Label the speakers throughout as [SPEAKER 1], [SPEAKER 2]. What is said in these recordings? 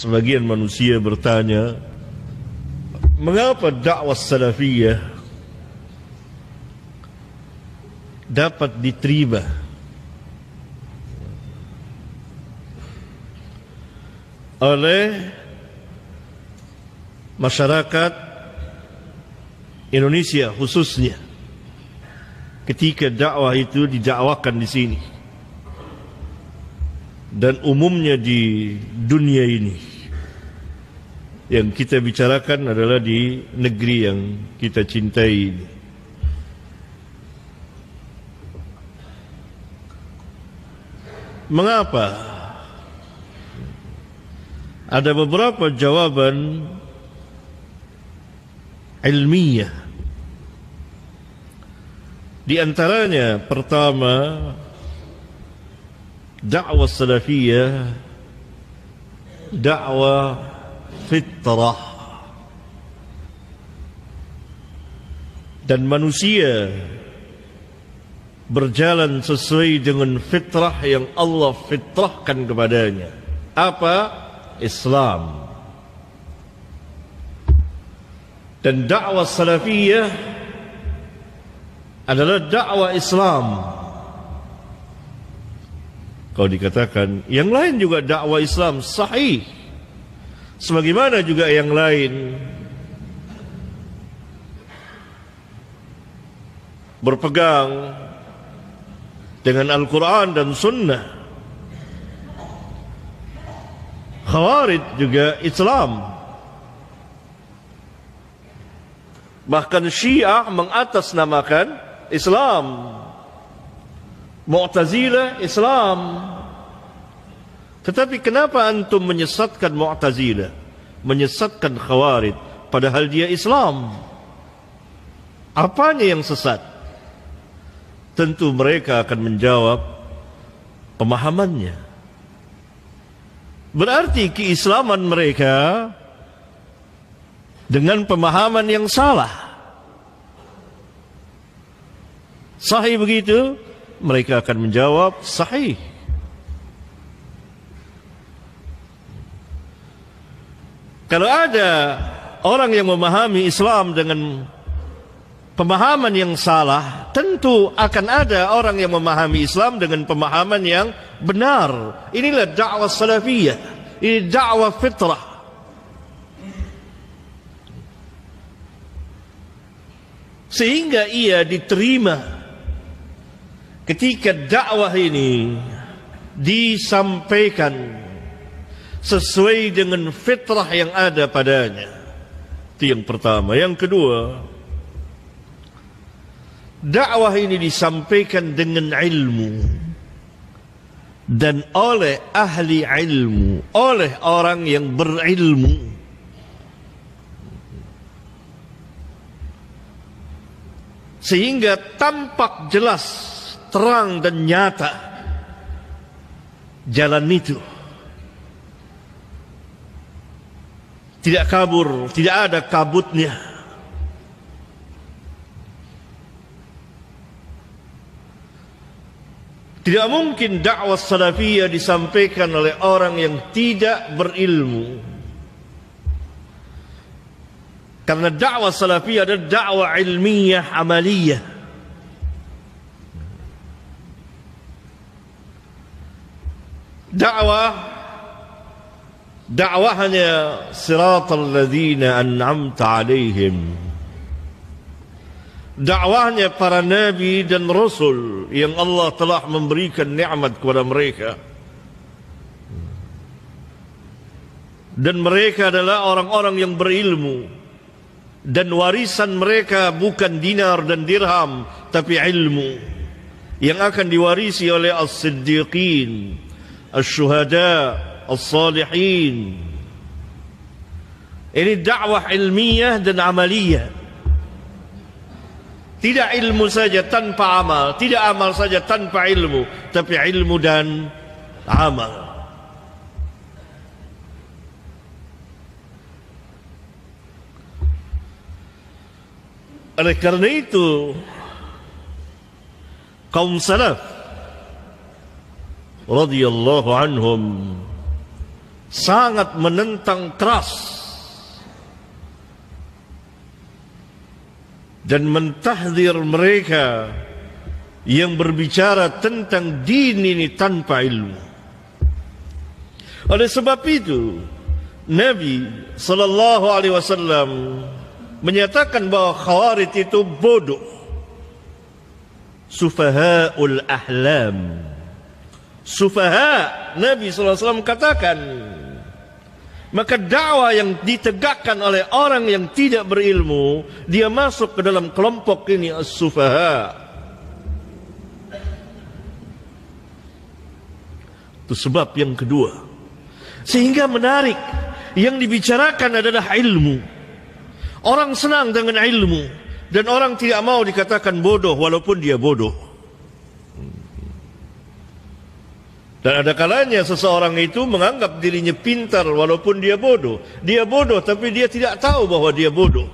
[SPEAKER 1] Sebagian manusia bertanya, mengapa dakwah salafiyah dapat diterima oleh masyarakat Indonesia khususnya ketika dakwah itu didakwakan di sini dan umumnya di dunia ini. Yang kita bicarakan adalah di negeri yang kita cintai ini. Mengapa? Ada beberapa jawaban ilmiah. Di antaranya pertama, dakwah salafiyah dakwah fitrah, dan manusia berjalan sesuai dengan fitrah yang Allah fitrahkan kepadanya. Apa? Islam. Dan dakwah salafiyah adalah dakwah Islam. Kalau dikatakan yang lain juga dakwah Islam, sahih. Sebagaimana juga yang lain berpegang dengan Al-Quran dan Sunnah. Khawarij juga Islam. Bahkan Syiah mengatasnamakan Islam. Mu'tazilah Islam. Tetapi kenapa antum menyesatkan Mu'tazilah, menyesatkan Khawarij, padahal dia Islam? Apanya yang sesat? Tentu mereka akan menjawab pemahamannya. Berarti keislaman mereka dengan pemahaman yang salah. Sahih begitu? Mereka akan menjawab sahih. Kalau ada orang yang memahami Islam dengan pemahaman yang salah, tentu akan ada orang yang memahami Islam dengan pemahaman yang benar. Inilah dakwah salafiyah. Ini dakwah fitrah. Sehingga ia diterima ketika dakwah ini disampaikan sesuai dengan fitrah yang ada padanya. Itu yang pertama. Yang kedua, dakwah ini disampaikan dengan ilmu dan oleh ahli ilmu, oleh orang yang berilmu. Sehingga tampak jelas, terang dan nyata jalan itu. Tidak kabur, tidak ada kabutnya. Tidak mungkin dakwah salafiyah disampaikan oleh orang yang tidak berilmu. Karena dakwah salafiyah adalah dakwah ilmiah, amaliyah. Dakwahnya siratal ladzina an'amta alaihim. Dakwahnya para nabi dan rasul yang Allah telah memberikan nikmat kepada mereka. Dan mereka adalah orang-orang yang berilmu. Dan warisan mereka bukan dinar dan dirham, tapi ilmu yang akan diwarisi oleh as-siddiqin, as-syuhada, as-salihin. Ini dakwah ilmiah dan amaliyah. Tidak ilmu saja tanpa amal, tidak amal saja tanpa ilmu, tapi ilmu dan amal. Oleh karena itu, kaum salaf radhiyallahu anhum sangat menentang keras dan mentahdzir mereka yang berbicara tentang din ini tanpa ilmu. Oleh sebab itu, Nabi sallallahu alaihi wasallam menyatakan bahwa Khawarij itu bodoh, sufahaul ahlam. Sufaha, Nabi sallallahu alaihi wasallam katakan. Maka dakwah yang ditegakkan oleh orang yang tidak berilmu, dia masuk ke dalam kelompok ini, as-sufaha. Itu sebab yang kedua. Sehingga menarik, yang dibicarakan adalah ilmu. Orang senang dengan ilmu, dan orang tidak mau dikatakan bodoh walaupun dia bodoh. Dan ada kalanya seseorang itu menganggap dirinya pintar walaupun dia bodoh. Dia bodoh tapi dia tidak tahu bahwa dia bodoh.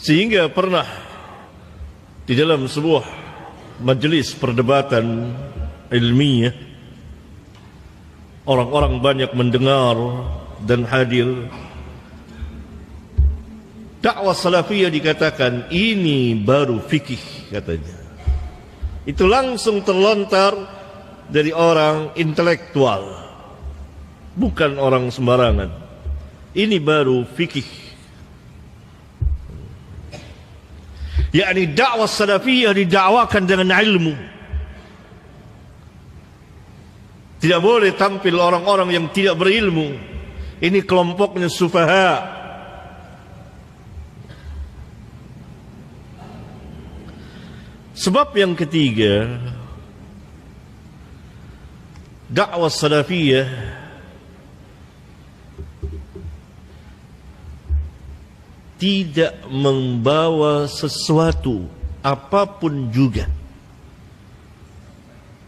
[SPEAKER 1] Sehingga pernah di dalam sebuah majelis perdebatan ilmiah, orang-orang banyak mendengar dan hadir. Dakwah salafiyah dikatakan ini baru fikih, katanya. Itu langsung terlontar dari orang intelektual, bukan orang sembarangan. Ini baru fikih. yakni dakwah salafiyah didakwakan dengan ilmu. Tidak boleh tampil orang-orang yang tidak berilmu. Ini kelompoknya sufaha. Sebab yang ketiga, dakwah salafiyah tidak membawa sesuatu apapun juga,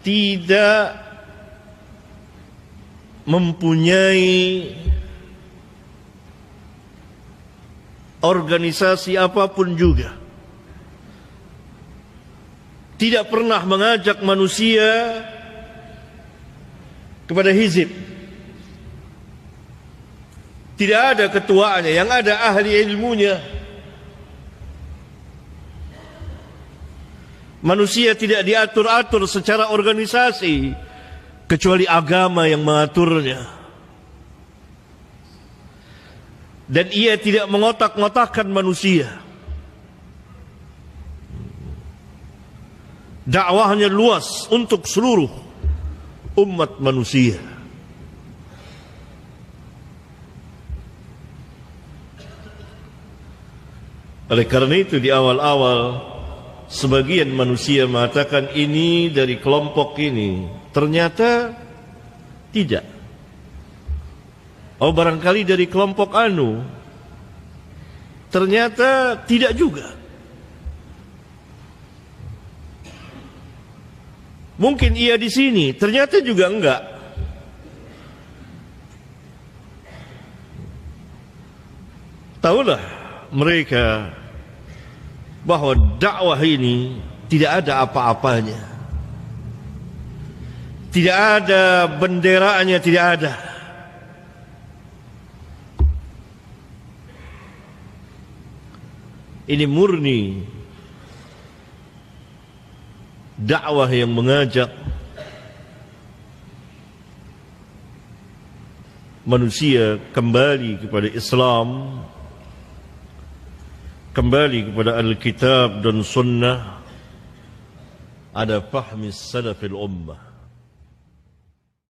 [SPEAKER 1] tidak mempunyai organisasi apapun juga, tidak pernah mengajak manusia kepada hizib. Tidak ada ketuanya, yang ada ahli ilmunya. Manusia tidak diatur-atur secara organisasi, kecuali agama yang mengaturnya. Dan ia tidak mengotak-ngotakkan manusia. Dakwahnya luas untuk seluruh umat manusia. Oleh karena itu di awal-awal sebagian manusia mengatakan ini dari kelompok ini, ternyata tidak. Oh, barangkali dari kelompok anu, ternyata tidak juga. Mungkin ia di sini, ternyata juga enggak. Tahulah mereka bahwa dakwah ini tidak ada apa-apanya, tidak ada benderanya, tidak ada. Ini murni dakwah yang mengajak manusia kembali kepada Islam, kembali kepada Alkitab dan Sunnah, ada fahmi salafil ummah.